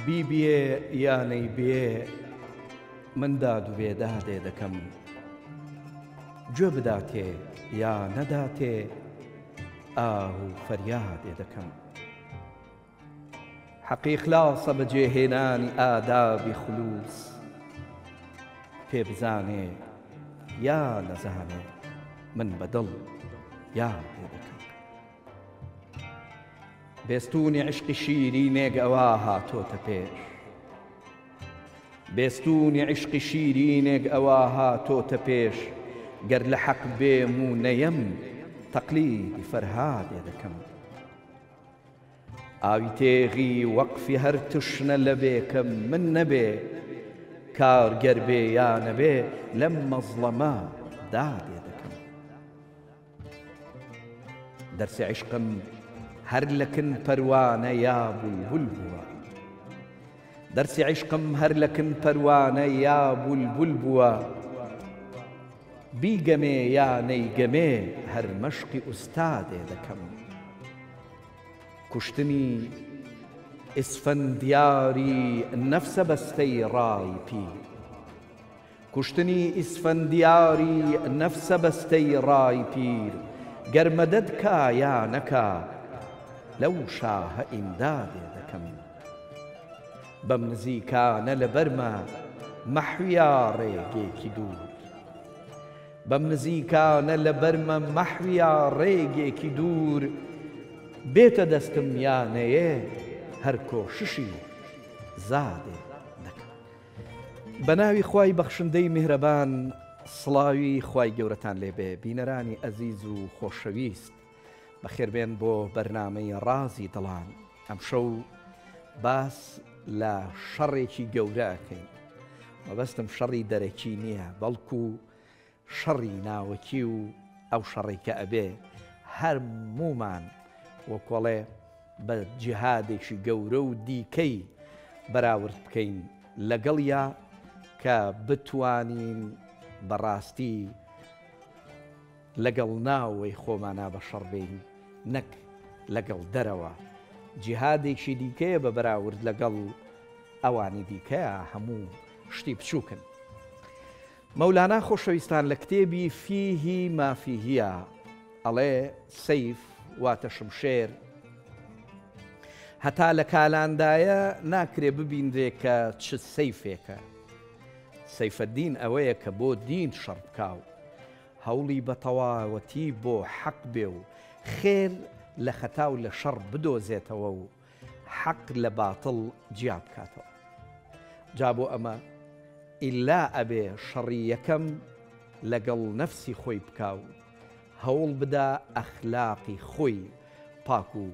بیبێ یانەی بێ من داد و بێدادێ دەکەم، گوێ بداتێ یا نەداتێ ئاو و فەریادێ دەکەم. حەقی خلاسە بەجێهێنانی ئادابی خولوس، پێ بزانێ یا نەزانێ من بەدڵ یادێ دەکەم. بێستوونی عشقی شیرینێک ئەوا هاتۆتە پێش، بێستوونی عشقی شیرینێک ئەوا هاتۆتە پێش، گەر لە حەق بێم و نەیەم تەقلیدی فەرهادێ دەکەم. ئاوی تێغی وەقفی هەر تشنە لە بێکەم من نەبێ، کارگەر بێ یا نەبێ لەم مەزڵەمە دادێ دەکەم. دەرسی عشقم هەر لەکن پەروانە یا بولبول بووە، دەرسی عشقم هەر لەکن پەروانە یا بولبول بووە، بیگەمێ یا نەیگەمێ هەر مەشقی ئوستادێ دەکەم. کوشتنی ئیسفەندیاری نەفسە بەستەی ڕای پیر، کوشتنی ئیسفەندیاری نەفسە بەستەی ڕای پیر، گەر مەدەد کا یا نەکا لەو شاهە ئیمدادێ دەکەم. بەم نزیکانە لە بەرمە مەحویا ڕێگێکی دوور، بەم نزیکانە لە بەرمە مەحویا ڕێگێکی دوور، بێتە دەستم یا نەیە هەر کۆششی زادێ دەکەم. بە ناوی خوای بەخشندەی میهرەبان، سڵاوی خوای گەورەتان لێبێ. بینەرانی ئەزیز و خۆشەویست، بەخێربێن بۆ بەرنامەی ڕازی دڵان. ئەمشەو باس لە شەڕێکی گەورەکەین. مەبەستم شەڕی دەرەکی نییە، بەڵکو شەڕی ناوەکی و ئەو شەڕێکە ئەبێ هەرمومان وەکوەڵێ بە جیهادێکی گەورە و دیکەی بەراورد بکەین لەگەڵیا کە بتوانین بەڕاستی لەگەڵ ناوەی خۆمانە بە شەڕ بین، نەک لەگەڵ دەرەوە. جیهادێکی دیکەیە بە بەراورد لەگەڵ ئەوانی دیکەیە هەموو شتی بچووکن. مەولانا خۆشەویستان لە کتێبی فیهی مافیهیە ئەڵێ سەیف واتە شمشێر هەتا لە کالاندایە ناکرێ ببیندرێ کە چ سەیفێکە. سەیفەدین ئەوەیە کە بۆ دین شەڕ بکاو، هەوڵی بە تەواوەتی بۆ حەق بێ و خێر لە خەتا و لە شەڕ بدۆزێتەوە و حەق لە باتڵ جیا بکاتەوە. جا بۆ ئەمە ئیلا ئەبێ شەڕی یەکەم لەگەڵ نەفسی خۆی بکاو، هەوڵ بدا ئەخلاقی خۆی پاک و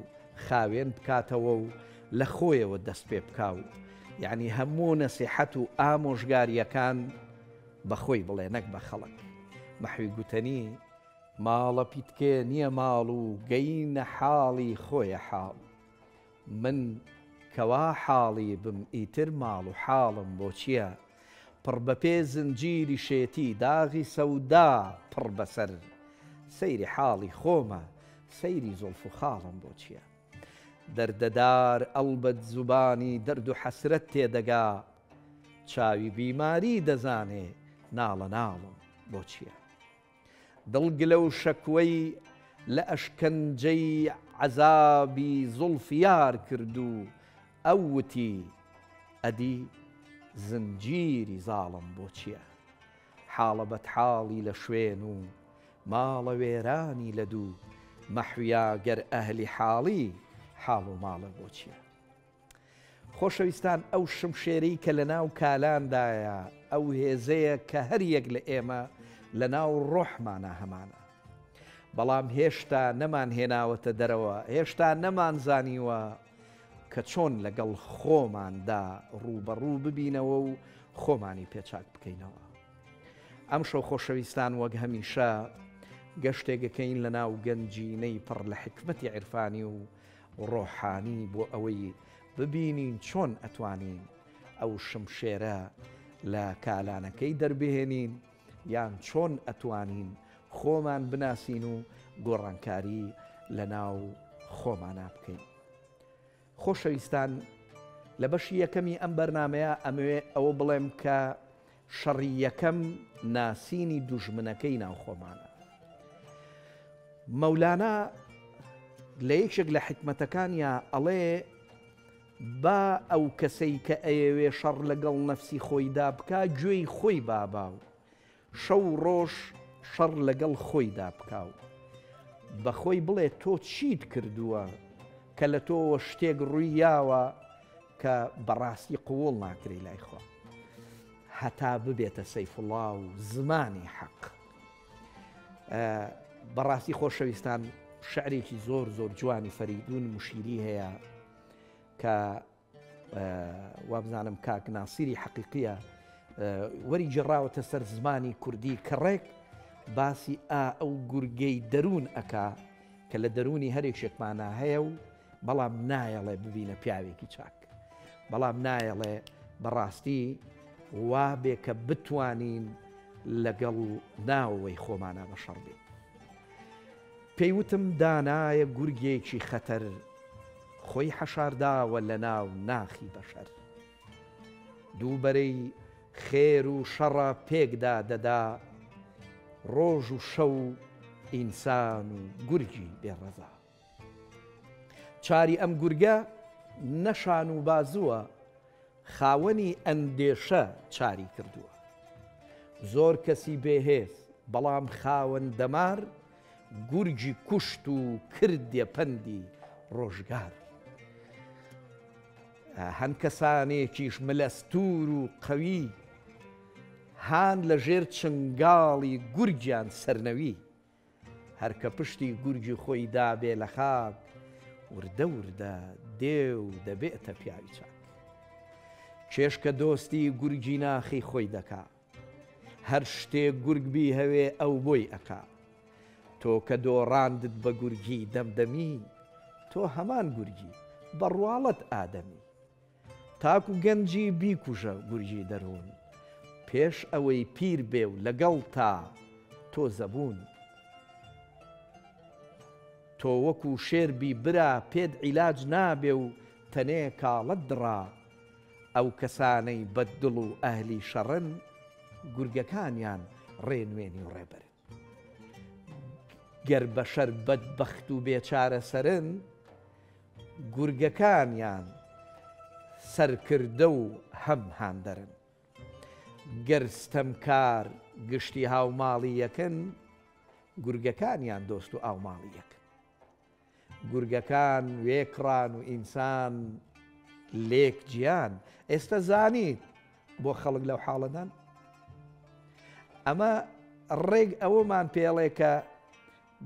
خاوێن بکاتەوە و لە خۆیەوە دەست پێ بکاو. یعنی هەموو نەسیحەت و ئامۆژگاریەکان بە خۆی بڵێ نەک بە خەڵک. مەحوی گوتەنی ماڵە پیتکێ نییە ماڵ و گەینە حاڵی خۆیە حاڵ، من کەوا حاڵی بم ئیتر ماڵ و حاڵم بۆ چییە؟ پڕ بەپێ زنجیری شێتی داغی سەودا پڕ بەسەر، سەیری حاڵی خۆمە سەیری زۆڵف و خاڵم بۆ چییە؟ دەردەدار ئەڵبەت زوبانی دەرد و حەسرەت تێدەگا، چاوی بیماری دەزانێ ناڵە ناڵم بۆ چییە؟ دڵگلە و شەکوەی لە ئەشکەنجەی عەزابی زوڵف یار کرد و ئەوتی ئەدی زنجیری زاڵم بۆ چییە؟ حاڵە بەدحاڵی لە شوێن و ماڵە وێرانی لە دوو، مەحویا گەر ئەهلی حاڵی حاڵ و ماڵە بۆ چییە؟ خۆشەویستان ئەو شمشێرەی کە لە ناو کالاندایە، ئەو هێزەیە کە هەر یەک لە ئێمە لە ناو ڕۆحمانە هەمانە، بەڵام هێشتا نەمان هێناوەتە دەرەوە، هێشتا نەمان زانیوە کە چۆن لەگەڵ خۆماندا ڕوبەڕوو ببینەوە و خۆمانی پێچاک بکەینەوە. ئەم شەو خۆشەویستان وەک هەمیشە گەشتێکەکەین لە ناو گەنجینەی پڕ لە حکمەتی عیرفانی و ڕۆحانی بۆ ئەوەی ببینین چۆن ئەتوانین ئەو شمشێرە لە کالانەکەی دەربهێنین، یان چۆن ئەتوانین خۆمان بناسین و گۆڕانکاری لە ناو خۆمانە بکەین. خۆشەویستان لە بەشی یەکەمی ئەم بەرنامەیە ئەمەوێ ئەوە بڵێم کە شەڕی یەکەم ناسینی دوژمنەکەی ناوخۆمانە. مەولانە لە یەکێک لە حکمەتەکانیە ئەڵێ با ئەو کەسەی کە ئەیەوێ شەڕ لەگەڵ نەفسی خۆیدا بکە گوێی خۆی بابا و شەو ڕۆژ شەڕ لەگەڵ خۆیدا بکە و بەخۆی بڵێ تۆ چیت کردووە کە لە تۆوە شتێک ڕوویاوە کە بەڕاستی قووڵ ناکری لای خۆ هەتا ببێتە سەیفوڵڵا و زمانی حەق. بەڕاستی خۆشەویستان شعرێکی زۆر زۆر جوانی فەریدون مشیری هەیە کە وابزانم کاک ناسیری حەقیقیە وەری جێڕاوەتە سەر زمانی کوردی کەڕێک باسی ئەو گورگەی دەروون ئەکا کە لە دەرونی هەرێکشێکمانە هەیە و بەڵام نایەڵێ ببینە پیاوێکی چاک، بەڵام نایەڵێ بەڕاستی وابێ کە بتوانین لەگەڵ ناوەوەی خۆمانە بەشەڕ بین. پێیوتم دانایە گورگێکی خەتەر خۆی حەشارداوە لە ناو ناخی بەشەر، دووبەرەی خێر و شەڕە پێکدا دەدا ڕۆژ و شەو ئینسان و گورگی بێڕەزا. چاری ئەم گورگە نەشان و بازووە خاوەنی ئەندێشە چاری کردووە، زۆر کەسی بێهێز بەڵام خاوەن دەمار گورجی کوشت و کردێ پەندی ڕۆژگار. هەند کەسانێکیش ملەستور و قەوی هان لە ژێر چنگاڵی گورجیان سەرنەوی، هەرکە پشتی گورجی خۆی دابێ لە خاک وردە وردە دێ و دەبێتە پیاوی چاک. چێشکە دۆستی گورجی ناخی خۆی دەکا، هەر شتێک گورگبی هەوێ ئەو بۆی ئەکا. تۆ کە دۆڕاندت بە گورگی دەمدەمی تۆ هەمان گورگی بەڕواڵەت ئادەمی. تاکو گەنجی بیکوژە گورجی دەروون پێش ئەوەی پیر بێ و لەگەڵ تا تۆ زەبوون. تۆ وەکو شێربی برا پێت عیلاج نابێ و تەنێ کاڵەت دڕا. ئەو کەسانەی بەددڵ و ئەهلی شەڕن گورگەکانیان ڕێنوێنی و ڕێبەرن. گەر بەشەر بەدبەخت و بێچارە سەرن گورگەکانیان سەرکردە و هەم هاندەرن. گەر ستەمکار گشتی هاوماڵی یەکن گورگەکانیان دۆست و ئاوماڵی یەکن. گورگەکان وێکڕان و ئینسان لێک گیان. ئێستا زانیت بۆ خەڵک لەو حاڵەدان ئەمە ڕێگ ئەوەمان پێڵێ کە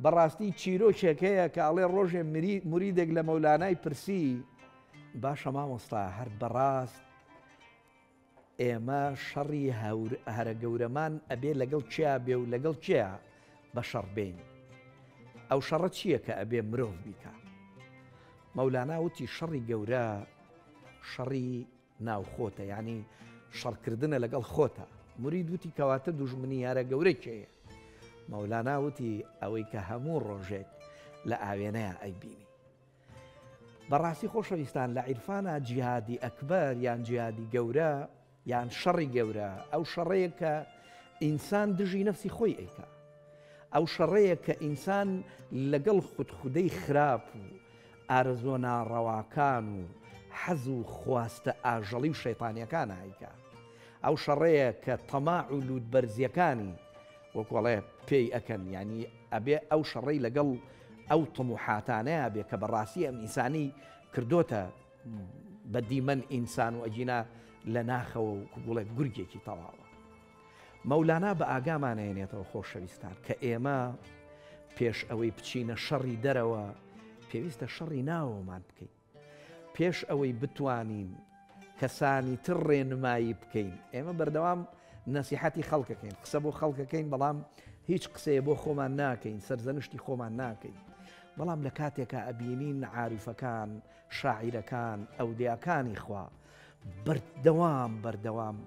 بەڕاستی چیرۆکێکەیە کە ئەڵێ ڕۆژێ موریدێک لە مەولانای پرسی باشە مامۆستا هەر بەڕاست ئێمە شەڕی هەرە گەورەمان ئەبێ لەگەڵ چیا بێ و لەگەڵ چیا بە شەڕ بین؟ ئەو شەڕە چییە کە ئەبێ مرۆڤ بیکە؟ مەولانا وتی شەڕی گەورە شەڕی ناوخۆتە، یعنی شەڕکردنە لەگەڵ خۆتە. مرید وتی کەواتە دوژمنی هەرە گەورەیەکەیە. مەولانا وتی ئەوەی کە هەموو ڕۆژێک لە ئاوێنەیە ئەیبینی. بەڕاستی خۆشەویستان لە عیرفانە جیهادی ئەکبەر یان جیهادی گەورە یان شەڕی گەورە ئەو شەڕەیە کە ئینسان دژی نەفسی خۆی ئەیکا، ئەو شەڕەیە کە ئینسان لەگەڵ خودخودەی خراپ و ئارەزۆ ناڕەواکان و حەز و خواستە ئاژەڵی و شەیطانیەکان ئایکا، ئەو شەڕەیە کە تەماع و لوودبەرزیەکانی وەکوڵێ پێی ئەکەن، ینی ئەبێ ئەو شەڕەی لەگەڵ ئەو تەموحاتانەیە بێ کە بەڕاستی ئەم ئینسانی کردوتە بە دیمەن ئینسان و ئەجینا لە ناخەوە و گوڵێ گورگێکی تەواوە. مەولانا بە ئاگامانەیەنێتەوە خۆشەویستان کە ئێمە پێش ئەوەی بچینە شەڕی دەرەوە پێویستە شەڕی ناوەمان بکەین، پێش ئەوەی بتوانین کەسانی تر ڕێنمایی بکەین. ئێمە بەردەوام نەسیحەتی خەڵکەکەین، قسە بۆ خەڵکەکەین، بەڵام هیچ قسەیە بۆ خۆمان ناکەین، سەرزەنشتی خۆمان ناکەین. بەڵام لە کاتێکە ئەبینین عاریفەکان، شاعیرەکان، ئەودیاکانی خوا بەردەوام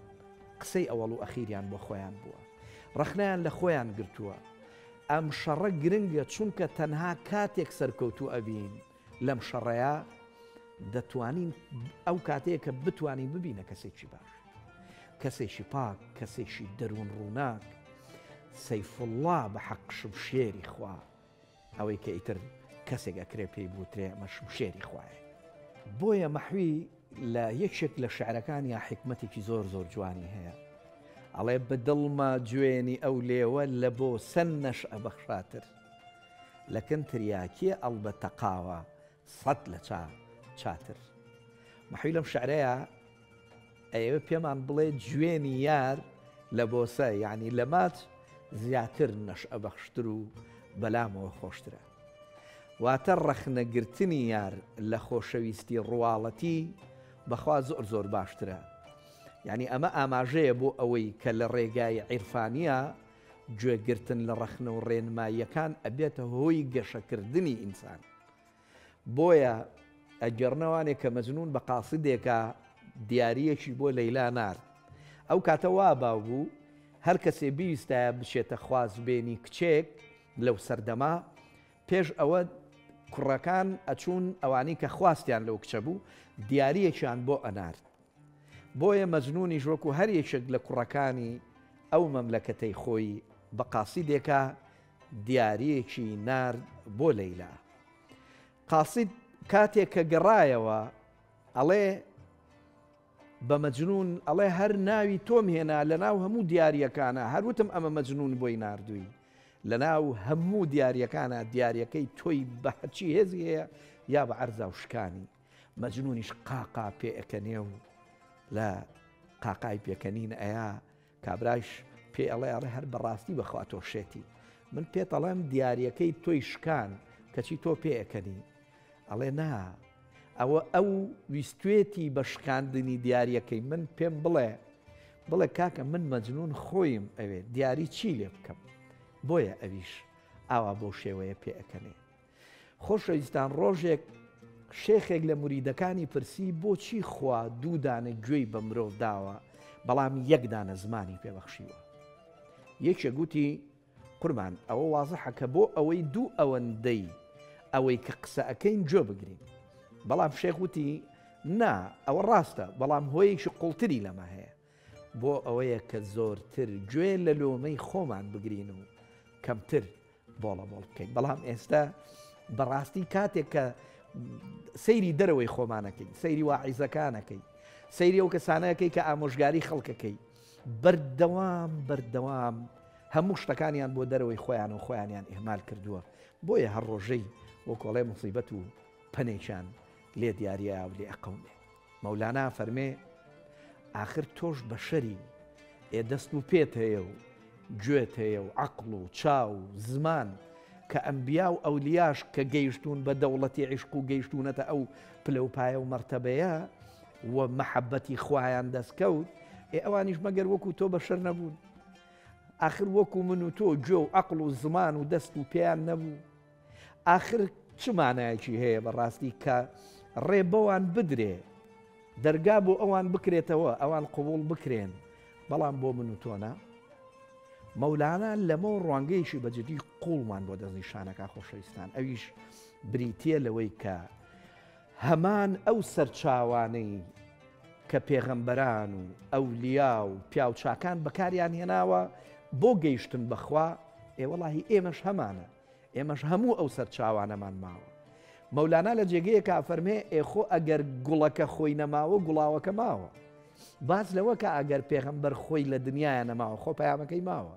قسەی ئەوەڵ و ئەخیریان بۆ خۆیان بووە، ڕەخنەیان لە خۆیان گرتووە. ئەم شەڕە گرنگە چونکە تەنها کاتێک سەرکەوتوو ئەبین لەم شەڕەیە دەتوانین ئەو کاتەیە کە بتوانین ببینە کەسێکی باش، کەسێکی پاک، کەسێکی دەروون ڕووناک، سەیفوڵڵا بە حەق شمشێری خوا، ئەوەی کە ئیتر کەسێک ئەکرێ پێی بوترێ ئەمە شمشێری خوایە. بۆیە مەحوی لە یەکێک لە شعرەکان یا حکمەتێکی زۆر زۆر جوانی هەیە، ئەڵێ بەدڵمە گوێنی ئەو لێوە لە بۆ سەن نەشئە بەخشاتر، لەکن تریاکیە ئەڵبەتە قاوە سەد لە چاتر. مەحوی لەم شعرەیە ئەوە پێمان بڵێ گوێنی یار لە بۆسە، یعنی لە ماچ زیاتر نەشئە بەخشتر و بەلامەوە خۆشترە. واتە ڕەخنەگرتنی یار لە خۆشەویستی ڕواڵەتی بەخوا زۆر زۆر باشترە. یعنی ئەمە ئاماژەیە بۆ ئەوەی کە لە ڕێگای عیرفانیە گوێگرتن لە ڕەخنە و ڕێنماییەکان ئەبێتە هۆی گەشەکردنی ئینسان. بۆیە ئەگەڕنەوانێک کە مەجنون بە قاسیدێکە دیارەکی بۆ لەیلا نارد، ئەو کاتە وا باوبوو هەر کەسێ بیویستایە بچێتە خوازبێنی کچێک لەو سەردەما، پێش ئەوە کوڕەکان ئەچوون ئەوانی کە خواستیان لەو کچە بوو دیارەکیان بۆ ئەنارد. بۆیە مەجنونی ژۆک و هەر یەکێک لە کوڕەکانی ئەو مەملەکەتەی خۆی بە قاسیدێکە دیارەیەکی نارد بۆ لەیلا. قاسید کاتێک کە گەڕایەوە ئەڵێ بە مەجنون، ئەڵێ هەر ناوی تۆم هێنا لە ناو هەموو دیارەکانە، هەروتم ئەمە مەجنون بۆی ناردووی، لە ناو هەموو دیارەکانە دیارەکەی تۆی بە هەرچی هێزی هەیە یا بە عەرزا و شکانی. مەجنونیش قاقا پێ ئەکەنێ و لە قاقای پێکەنین ئەیە کابراش پێ ئەڵێ ئەڵێ هەر بەڕاستی بەخوا تۆ شێتی، من پێت ئەڵێم دیارەکەی تۆی شکان کەچی تۆ پێ ئەکەنی. ئەڵێ نا، ئەو ویستوێتی بە شکاندنی دیارەکەی من پێم بڵێ کاکە من مەجنون خۆیم ئەوێ دیاری چی لێ بکەم، بۆیە ئەویش ئاوا بۆ شێوەیە پێ ئەکەنێ. خۆشەویستان، ڕۆژێک شێخێک لە موریدەکانی پرسی بۆچی خوا دوو دانە گوێی بە مرۆڤ داوە بەڵام یەک دانە زمانی پێبەخشیوە. یەکێک گوتی قوربان ئەوە وازەحە کە بۆ ئەوەی دوو ئەوەندەی ئەوەی کە قسە ئەەکەین گوێ بگرین، بەڵام شێخ وتی نا ئەوە ڕاستە، بەڵام هۆیەکی قوڵتری لەمە هەیە، بۆ ئەوەیە کە زۆرتر گوێ لە لۆمەی خۆمان بگرین و کەمتر بۆڵە بۆڵ بکەین. بەڵام ئێستا بەڕاستی کاتێک کە سەیری دەرەوەی خۆمانەکەی، سەیری واعیزەکانەکەی، سەیری ئەو کەسانەکەی کە ئامۆژگاری خەڵکەکەی، بەردەوام هەموو شتەکانیان بۆ دەرەوەی خۆیان و خۆیانیان ئێمال کردووە. بۆیە هەر ڕۆژەی وە کۆڵێ موسیبەت و پەنێکیان لێ دیارە و لێ ئەقەومێ. مەولانا فەرمێ ئاخر تۆش بەشەری دەست و پێت هەیە و گوێت هەیە و عەقڵ و چاو و زمان کە ئەمبیا و ئەولیاش کە گەیشتون بە دەوڵەتی عیشق و گەیشتونەتە ئەو پلەپایە و مەرتەبەیە و مەحەبەتی خوایان دەستکەوت، ئەوانیش مەگەر وەکو تۆ بەشەر نەبوون. آخر وەکو من و تۆ گوێ و عەقڵ و زمان و دەست و پێیان نەبوو. آخر چ مانایەکی هەیە بەڕاستی کە ڕێ بەوان بدرێ، دەرگا بۆ ئەوان بکرێتەوە، ئەوان قبوڵ بکرێن، بەڵام بۆ من و تۆنا. مەولانا لەمە ڕوانگەیشی بەجددی قوڵمان بۆ دەستنیشانەکە خۆشەویستان، ئەویش بریتە لەوەی کە هەمان ئەو سەرچاوانەی کە پێغەمبەران و ئەولیا و پیاوچاکان بەکاریان هێناوە بۆ گەیشتن بەخوا، وەڵاهی ئێمەش هەمانە، ئێمەش هەموو ئەو سەرچاوانەمان ماوە. مەولانا لە جێگەیەکە فەرمێ ئێخۆ ئەگەر گوڵەکە خۆی نەماوە گوڵاوەکە ماوە. باز لەوە کە ئەگەر پێغەمبەر خۆی لە دنیاە نەماوە خۆ پەیامەکەی ماوە.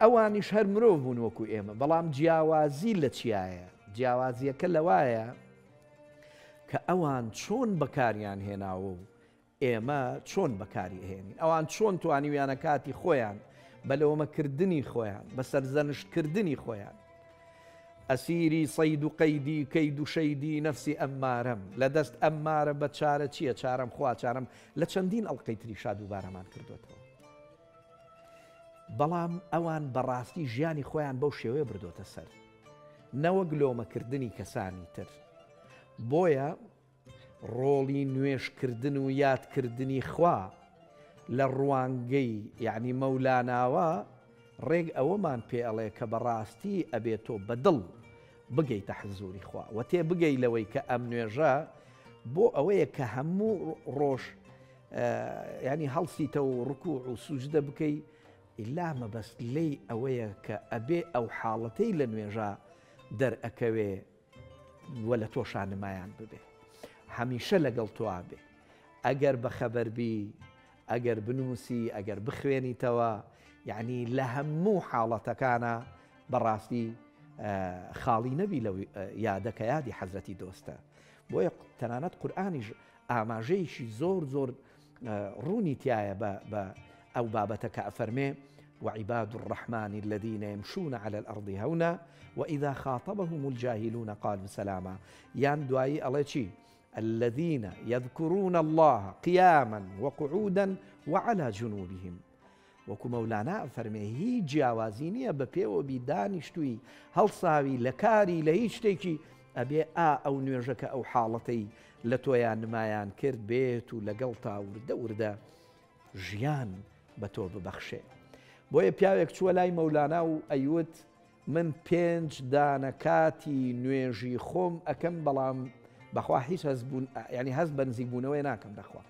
ئەوانیش هەر مرۆڤ بوون وەکو ئێمە، بەڵام جیاوازی لە چیایە؟ جیاوازیەکە لەوایە کە ئەوان چۆن بەکاریان هێناوە و ئێمە چۆن بەکاری هێنین، ئەوان چۆن توانیویانە کاتی خۆیان بە لەومەکردنی خۆیان، بە سەرزەنشتکردنی خۆیان. ئەسیری سەید و قەیدی کەید و شەیدی نەفسی ئەممارەم، لە دەست ئەممارە بە چارە چییە؟ چارەم خوا چارەم لە چەندین ئەڵقەی تریشا دووبارەمان کردوێتەوە. بەڵام ئەوان بەڕاستی ژیانی خۆیان بەو شێوەیە بردۆتە سەر، نەوەک لۆمەکردنی کەسانی تر. بۆیە ڕۆڵی نوێشکردن و یادکردنی خوا لە ڕوانگەی یعنی مەولاناوە ڕێگ ئەوەمان پێ ئەڵێ کە بەڕاستی ئەبێت تۆ بەدڵ بگەیتە حزوری خوا و تێ بگەی لەوەی کە ئەم نوێژە بۆ ئەوەیە کە هەموو ڕۆژ ینی هەڵسیتە و ڕکوع و سوجدە بکەی ئیلا مەبەست لێی ئەوەیە کە ئەبێ ئەو حاڵەتەی لە نوێژە دەرئەکەوێ وە لە تۆ شانمایان ببێ هەمیشە لەگەڵ تۆ بێ ئەگەر بەخەبەربی ئەگەر بنووسی ئەگەر بخوێنیتەوە یعنی لە هەموو حاڵەتەکانە بەڕاستی خاڵی نەبی لەو یادەکە یادی حەزرەتی دۆستە بۆیە تەنانەت قورئانیش ئاماژەیەکی زۆر زۆر ڕوونی تایە بە ئەو بابەتە کە ئەفەرمێ وعباد الرحمن الذين يمشون على الأرض هونا وإذا خاطبهم الجاهلون قالوا سلاما يان دوایی ئەڵێ چی الذين يذكرون الله قياما وقعودا وعلى جنوبهم وەکو مەولانا فەرمێ هیچ جیاوازی نییە بە پێوە بی دانیشتووی هەڵساوی لە کاری لە هیچ شتێکی ئەبێ ئەو نوێژەکە ئەو حاڵەتەی لە تۆیان نمایان کرد بێت و لەگەڵ تا وردە وردە ژیان بە تۆ ببەخشێ بۆیە پیاوێک چووە لای مەولانا و ئەیوت من 5 دانە کاتی نوێژی خۆم ئەکەم بەڵام بەخوا هیچ ینی هەست بە نزیکبوونەوەی ناکەم دەخوا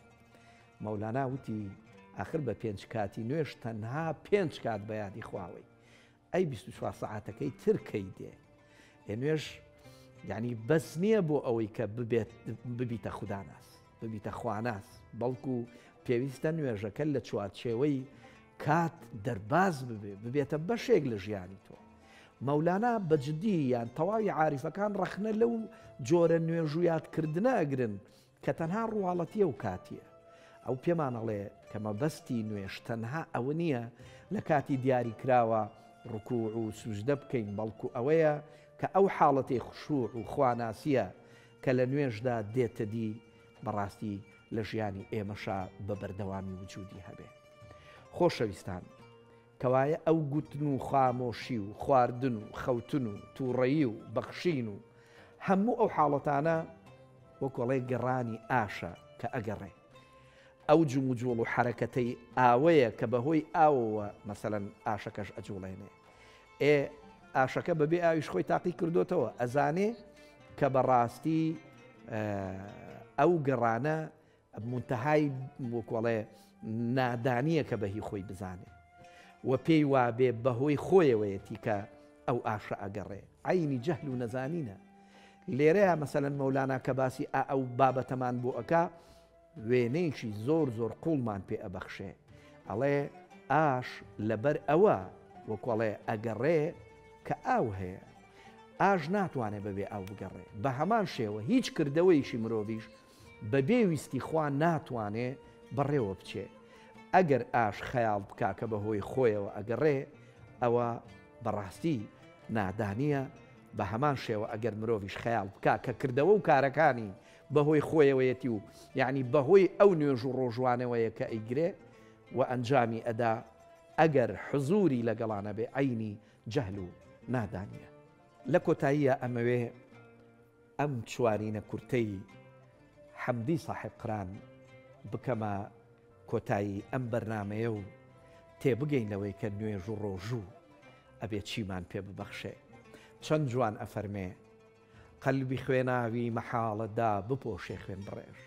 مەولانا وتی آخر بە 5 کاتی نوێژ تەنها 5 کات بە یادی خواوەی ئەی 24 سەعاتەکەی ترکەی دێ نوێژ یعنی بەس نییە بۆ ئەوەی کە ببیتە خوداناس ببیتە خواناس بەڵکو پێویستە نوێژەکە لە چوارچێوەی کات دەرباز ببێتە بەشێک لە ژیانی تۆ مەولانا بەجددی یان تەواوی عاریفەکان ڕەخنە لەو جۆرە نوێژ و یادکردنە ئەگرن کە تەنها ڕواڵەتیە و کاتیە ئەو پێمان ئەڵێ کە مەبەستی نوێژ تەنها ئەوە نییە لە کاتی دیاری کراوە ڕکوع و سوجدە بکەین بەڵکو ئەوەیە کە ئەو حاڵەتی خوشوع و خواناسیە کە لە نوێژدا دێتە دی بەڕاستی لە ژیانی ئێمەشا بە بەردەوامی وجودی هەبێ خۆشەویستان کەوایە ئەو گوتن و خامۆشی و خواردن و خەوتن و تووڕەیی و بەخشین و هەموو ئەو حاڵەتانە وەکوڵێ گەڕانی ئاشە کە ئەگەڕێ ئەو جوموجوڵ و حرەکەتەی ئاوەیە کە بەهۆی ئاوەوە مەسەلەن ئاشەکەش ئەجوڵێنێ ئاشەکە بەبێ ئاویش خۆی تاقی کردوتەوە ئەزانێ کە بەڕاستی ئەو گەڕانە منتەهای وەکوڵێ نادانیە کە بەهی خۆی بزانێ و پێی وابێ بەهۆی خۆیەوەیەتی کە ئەو ئاشە ئەگەڕێ عینی جەهل و نەزانینە لێرەیە مەسەلەن مەولانا کە باسی ئەو بابەتەمان بۆ ئەکا وێنەیەکی زۆر زۆر قوڵمان پێ ئەبەخشێ ئەڵێ ئاش لەبەر ئەوە وەکوڵێ ئەگەڕێ کە ئاو هەیە ئاش ناتوانێت بەبێ ئاو بگەڕێ بە هەمان شێوە هیچ کردەوەیشی مرۆڤیش بەبێ ویستی خوا ناتوانێ بەڕێوە بچێ ئەگەر ئاش خەیاڵ بکا کە بەهۆی خۆیەوە ئەگەڕێ ئەوە بەڕاستی نادانیە بە هەمان شێوە ئەگەر مرۆڤیش خەیاڵ بکا کە کردەوە و کارەکانی بەهۆی خۆیەوەیەتی و یعنی بەهۆی ئەو نوێژ و ڕۆژوانەوەیە کە ئەیگرێ و ئەنجامی ئەدا ئەگەر حزوری لەگەڵانە بێ عینی جەهل و نادانیە لە کۆتاییە ئەمەوێ ئەم چوارینە کورتەی حەمدی ساحب قران بکەمە کۆتایی ئەم بەرنامەیە و تێبگەین لەوەی کە نوێژ و ڕۆژوو ئەبێ چیمان پێ ببەخشێ چەند جوان ئەفەرمێ قەلبی خوێناوی مەحاڵەتدا بپۆشێ خوێن بڕێژ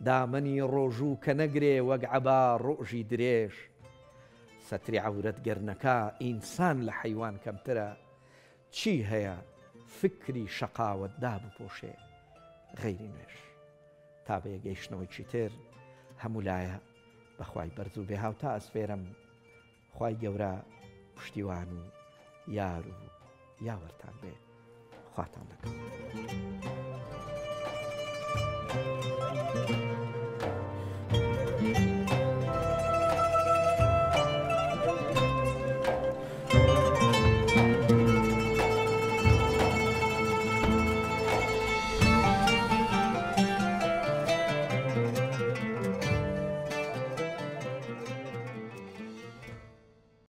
دامەنی ڕۆژوو کە نەگرێ وەک عەبا ڕۆژی درێژ سەتری عەورەت گەرنەکە ئینسان لە حەیوان کەمترە چی هەیە فکری شەقاوەتدا بپۆشێ غەیری نوێژ تا بە یەگەیشتنەوەیکی تر هەموو لایە بەخوای بەرز و بێهاو تا ئەسفێرم خوای گەورە پشتیوان و یار و یاوەرتان بێ خواتان دەکەم.